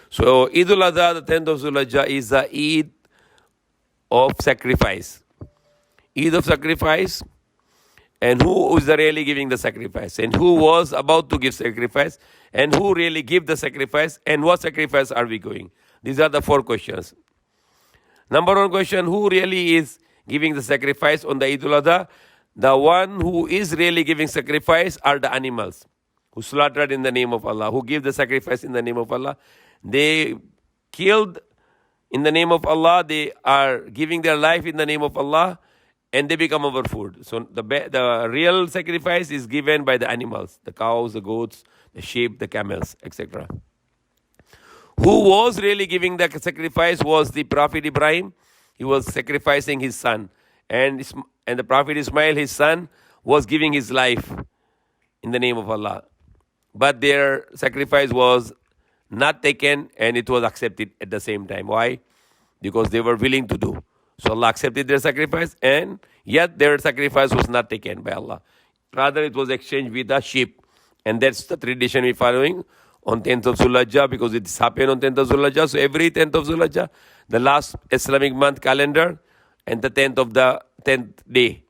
So Eid al-Adha, the 10th of Zulhijjah, is the Eid of sacrifice. Eid of sacrifice. And who is really giving the sacrifice? And who was about to give sacrifice? And who really give the sacrifice? And what sacrifice are we going? These are the 4 questions. Number 1 question, who really is giving the sacrifice on the Eid al-Adha? The one who is really giving sacrifice are the animals who slaughtered in the name of Allah, who give the sacrifice in the name of Allah. They killed in the name of Allah. They are giving their life in the name of Allah, and they become our food. So the real sacrifice is given by the animals, the cows, the goats, the sheep, the camels, etc. Who was really giving the sacrifice was the Prophet Ibrahim. He was sacrificing his son. And the Prophet Ismail, his son, was giving his life in the name of Allah. But their sacrifice was not taken, and it was accepted at the same time. Why? Because they were willing to do. So Allah accepted their sacrifice, and yet their sacrifice was not taken by Allah. Rather, it was exchanged with a sheep. And that's the tradition we're following on 10th of Zulhijjah, because it happened on 10th of Zulhijjah. So every 10th of Zulhijjah, the last Islamic month calendar, and the 10th of the 10th day,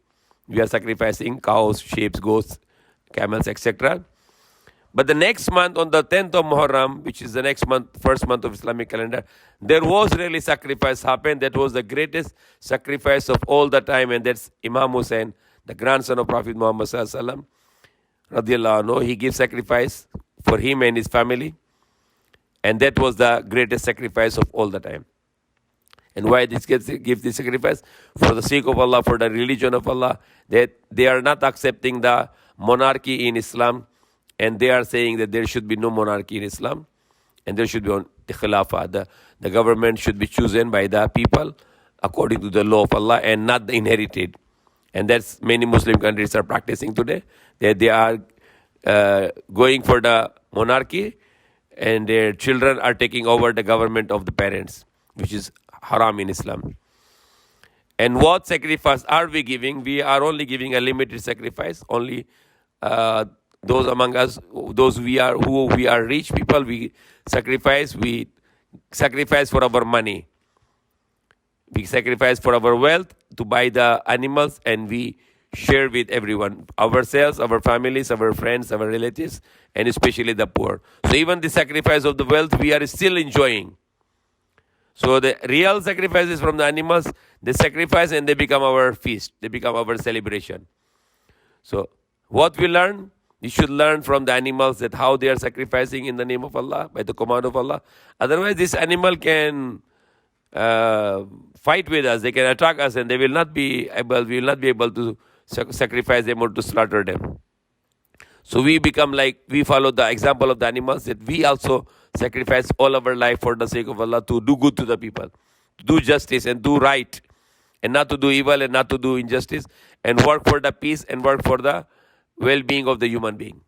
we are sacrificing cows, sheep, goats, camels, etc. But the next month, on the 10th of Muharram, which is the next month, first month of Islamic calendar, there was really sacrifice happened. That was the greatest sacrifice of all the time, and that's Imam Hussein, the grandson of Prophet Muhammad sallallahu alaihi wasallam, radiallahu anhu. He gave sacrifice for him and his family, and that was the greatest sacrifice of all the time. And why this give this sacrifice? For the sake of Allah, for the religion of Allah, that they are not accepting the monarchy in Islam, and they are saying that there should be no monarchy in Islam, and there should be the Khilafah. The government should be chosen by the people according to the law of Allah and not the inherited. And that's many Muslim countries are practicing today. That they are going for the monarchy, and their children are taking over the government of the parents, which is haram in Islam. And what sacrifice are we giving? We are only giving a limited sacrifice. Only those among us, who we are rich people, we sacrifice. We sacrifice for our money. We sacrifice for our wealth to buy the animals, and we share with everyone, ourselves, our families, our friends, our relatives, and especially the poor. So even the sacrifice of the wealth, we are still enjoying. So the real sacrifice is from the animals. They sacrifice and they become our feast. They become our celebration. So what we learn? We should learn from the animals that how they are sacrificing in the name of Allah, by the command of Allah. Otherwise, this animal can fight with us. They can attack us, and they will not be able to sacrifice them or to slaughter them. So we become like, we follow the example of the animals, that we also sacrifice all of our life for the sake of Allah, to do good to the people, to do justice and do right, and not to do evil and not to do injustice, and work for the peace and work for the well-being of the human being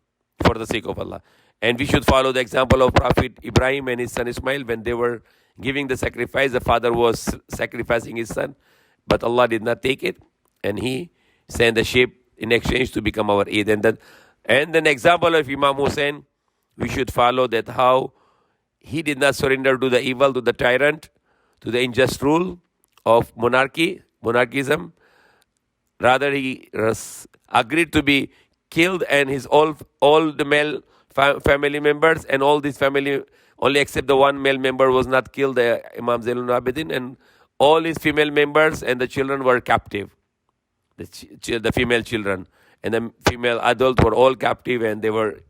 for the sake of Allah. And we should follow the example of Prophet Ibrahim and his son Ismail. When they were giving the sacrifice, the father was sacrificing his son, but Allah did not take it, and he sent the sheep in exchange to become our Eid. And an example of Imam Hussein, we should follow that how he did not surrender to the evil, to the tyrant, to the unjust rule of monarchism. Rather, he agreed to be killed, and his all the male family members, and all these family, only except the one male member was not killed, Imam Zainul Abidin, and all his female members and the children were captive. The female children and the female adults were all captive, and they were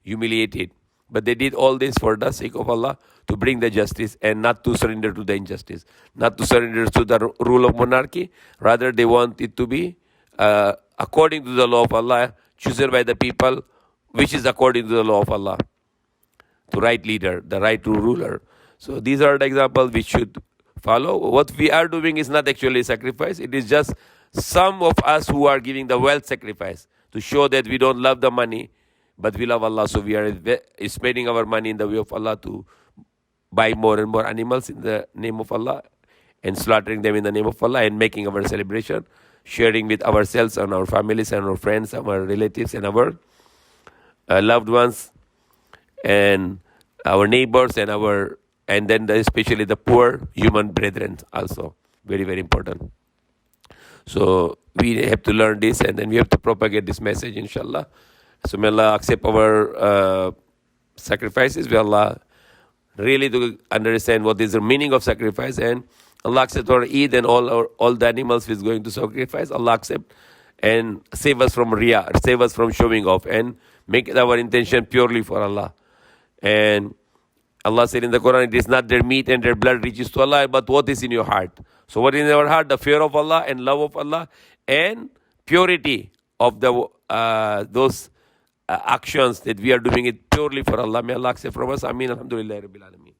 humiliated. But they did all this for the sake of Allah, to bring the justice and not to surrender to the injustice, not to surrender to the rule of monarchy. Rather, they want it to be according to the law of Allah, chosen by the people, which is according to the law of Allah, the right leader, the right ruler. So these are the examples we should follow. What we are doing is not actually sacrifice. It is just some of us who are giving the wealth sacrifice to show that we don't love the money, but we love Allah. So we are spending our money in the way of Allah to buy more and more animals in the name of Allah, and slaughtering them in the name of Allah, and making our celebration, sharing with ourselves and our families and our friends, our relatives and our loved ones, and our neighbors and our and then especially the poor human brethren also. Very, very important. So we have to learn this, and then we have to propagate this message, inshallah. So may Allah accept our sacrifices. May Allah really to understand what is the meaning of sacrifice, and Allah accept our Eid and all the animals is going to sacrifice. Allah accept and save us from riyah, save us from showing off, and make our intention purely for Allah. And Allah said in the Quran, it is not their meat and their blood reaches to Allah, but what is in your heart. So what is in our heart? The fear of Allah and love of Allah and purity of the those actions that we are doing it purely for Allah. May Allah accept from us. Ameen. Alhamdulillah Rabbil Alameen.